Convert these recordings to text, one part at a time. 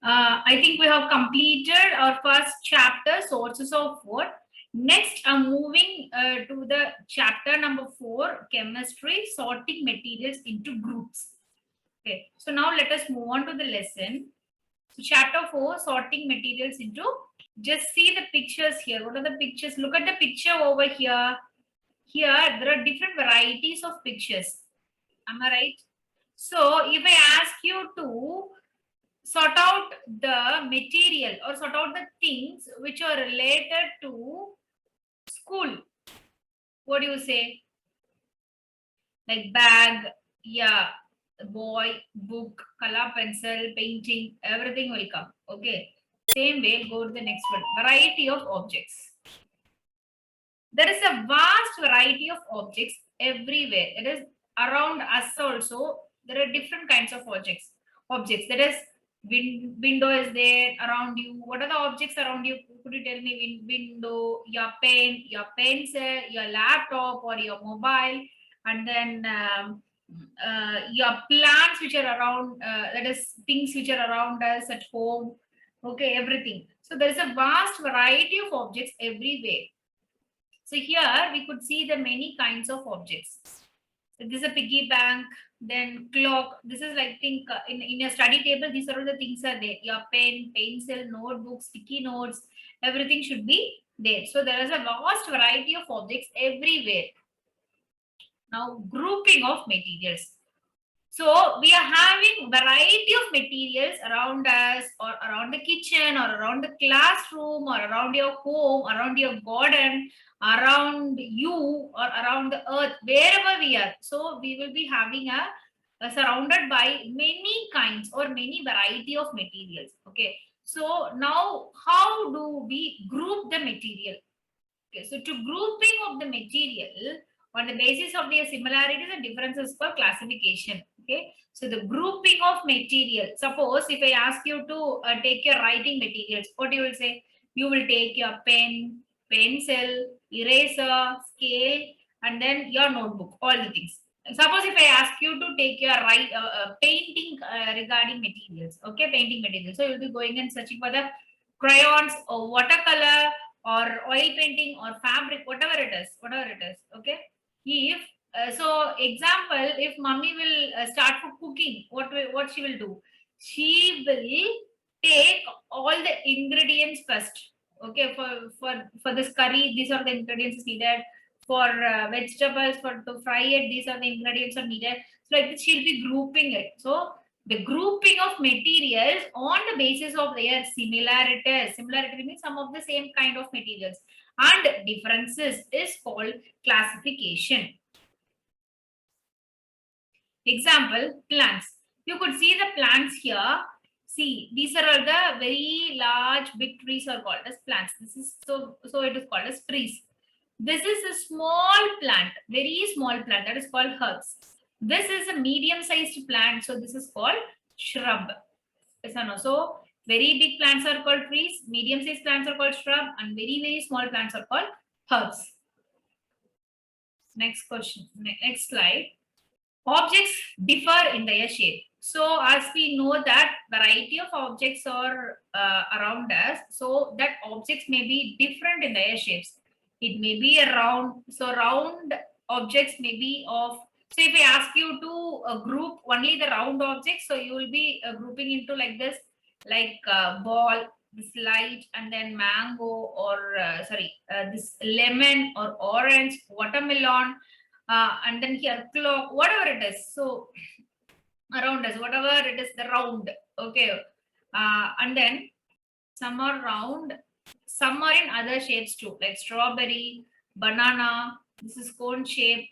I think we have completed our first chapter, sources of food. Next, I'm moving to the chapter number 4, chemistry, sorting materials into groups. Okay, so now let us move on to the lesson. So chapter 4, sorting materials into, just see the pictures here. What are the pictures? Look at the picture over here. Here, there are different varieties of pictures. Am I right? So if I ask you to sort out the material or sort out the things which are related to school, what do you say? Like bag, yeah, boy, book, color pencil, painting, everything will come. Okay. Same way, go to the next one. Variety of objects. There is a vast variety of objects everywhere. It is around us also. There are different kinds of objects. That is, window is there around you. What are the objects around you? Could you tell me? Window, your pen, your pencil, your laptop, or your mobile, and then your plants which are around. That is, things which are around us at home. Okay, everything. So there is a vast variety of objects everywhere. So here we could see the many kinds of objects. So this is a piggy bank, then clock. This is like, think in a study table, these are all the things are there. Your pen, pencil, notebook, sticky notes, everything should be there. So there is a vast variety of objects everywhere. Now, grouping of materials. So we are having variety of materials around us, or around the kitchen, or around the classroom, or around your home, around your garden, around you, or around the earth, wherever we are. So we will be having a surrounded by many kinds or many variety of materials. Okay. So now how do we group the material? Okay. So to grouping of the material on the basis of their similarities and differences for classification. Okay, so the grouping of material. Suppose if I ask you to take your writing materials, what you will say? You will take your pen, pencil, eraser, scale, and then your notebook, all the things. Suppose if I ask you to take your painting regarding materials, okay, painting materials. So you'll be going and searching for the crayons or watercolor or oil painting or fabric, whatever it is, okay. If so example, if mummy will start for cooking, what she will do? She will take all the ingredients first. Okay, for this curry, these are the ingredients needed. For vegetables, for to fry it, these are the ingredients are needed. So like this, she'll be grouping it. So the grouping of materials on the basis of their similarities. Similarity means some of the same kind of materials, and differences is called classification. Example, plants. You could see the plants here. See, these are all the very large, big trees are called as plants. This is so it is called as trees. This is a small plant, very small plant, that is called herbs. This is a medium-sized plant, so this is called shrub. So very big plants are called trees, medium-sized plants are called shrub, and very, very small plants are called herbs. Next question, next slide. Objects differ in their shape. So as we know that variety of objects are around us, so that objects may be different in their shapes. It may be a round, so round objects may be of, so if I ask you to group only the round objects, so you will be grouping into like this, like ball, this light, and then mango, or this lemon or orange, watermelon, and then here clock, whatever it is. So around us, whatever it is, the round. Okay, and then some are round, some are in other shapes too, like strawberry, banana. This is cone shape,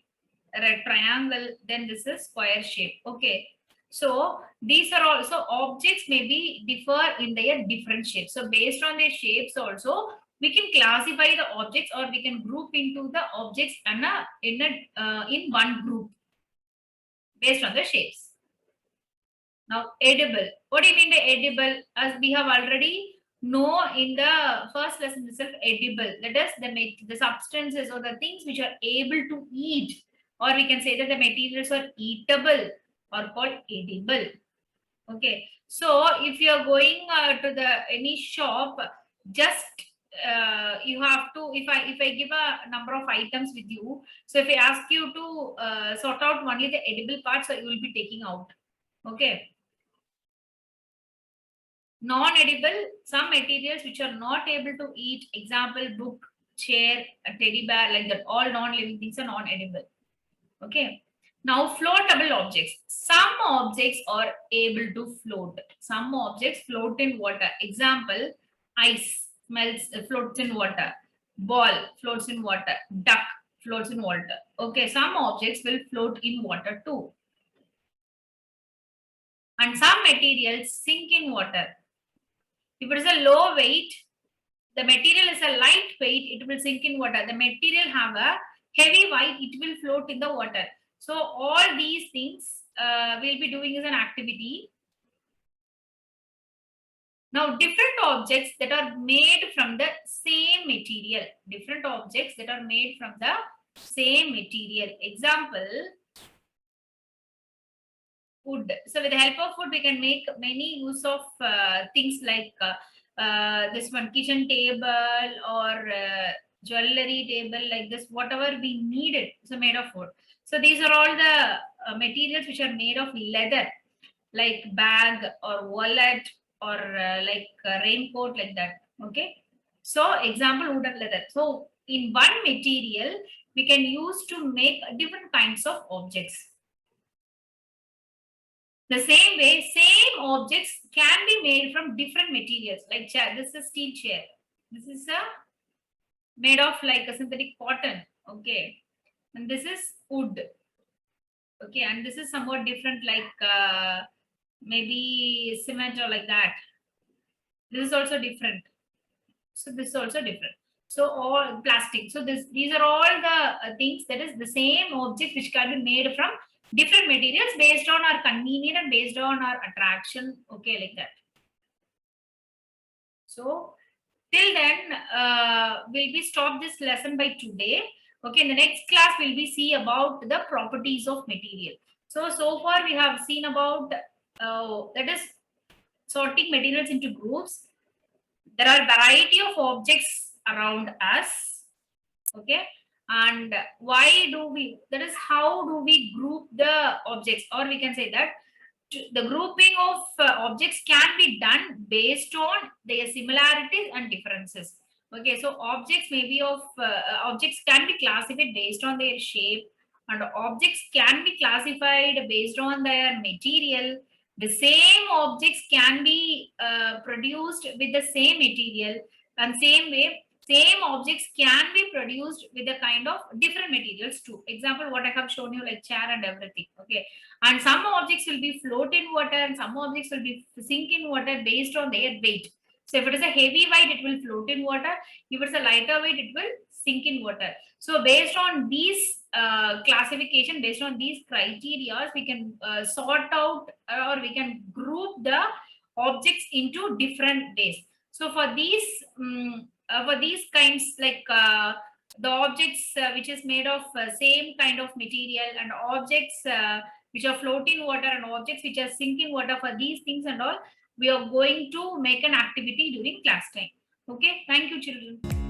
a triangle. Then this is square shape. Okay, so these are also objects may be differ in their different shapes. So based on their shapes also, we can classify the objects, or we can group into the objects in one group based on the shapes. Now, edible. What do you mean by edible? As we have already know in the first lesson itself, edible. That is the substances or the things which are able to eat, or we can say that the materials are eatable or called edible. Okay. So if you are going to the any shop, just you have to, if I give a number of items with you, so if I ask you to sort out only the edible parts, so you will be taking out. Okay. Non-edible, some materials which are not able to eat, example book, chair, a teddy bear, like that, all non-living things are non-edible. Okay. Now floatable objects. Some objects are able to float. Some objects float in water. Example, ice floats in water. Ball floats in water. Duck floats in water. Okay, some objects will float in water too. And some materials sink in water. If it is a low weight, the material is a light weight, it will sink in water. The material have a heavy weight, it will float in the water. So all these things we'll be doing as an activity. Now different objects that are made from the same material. Different objects that are made from the same material. Example, wood. So with the help of wood, we can make many use of things like this one, kitchen table, or jewelry table, like this, whatever we needed, so made of wood. So these are all the materials which are made of leather, like bag or wallet, or like raincoat, like that. Okay. So example, wood and leather. So in one material, we can use to make different kinds of objects. The same way, same objects can be made from different materials. Like chair, this is a steel chair. This is a made of like a synthetic cotton. Okay, and this is wood. Okay, and this is somewhat different, like maybe cement or like that. This is also different. So this is also different. So all plastic. So these are all the things that is the same object which can be made from different materials based on our convenience and based on our attraction. Okay, like that. So till then, we'll be stop this lesson by today. Okay, in the next class we'll be see about the properties of material. So far we have seen about that is sorting materials into groups. There are variety of objects around us. Okay, and why do we, that is how do we group the objects, or we can say that the grouping of objects can be done based on their similarities and differences. Okay, so objects may be of objects can be classified based on their shape, and objects can be classified based on their material. The same objects can be produced with the same material, and same way same objects can be produced with a kind of different materials too. Example, what I have shown you, like chair and everything. Okay, and some objects will be float in water, and some objects will be sink in water based on their weight. So if it is a heavy weight, it will float in water. If it's a lighter weight, it will sink in water. So based on these classification, based on these criteria, we can sort out or we can group the objects into different ways. So for these kinds, like the objects which is made of same kind of material, and objects which are floating water, and objects which are sinking water, for these things and all, we are going to make an activity during class time. Okay, thank you children.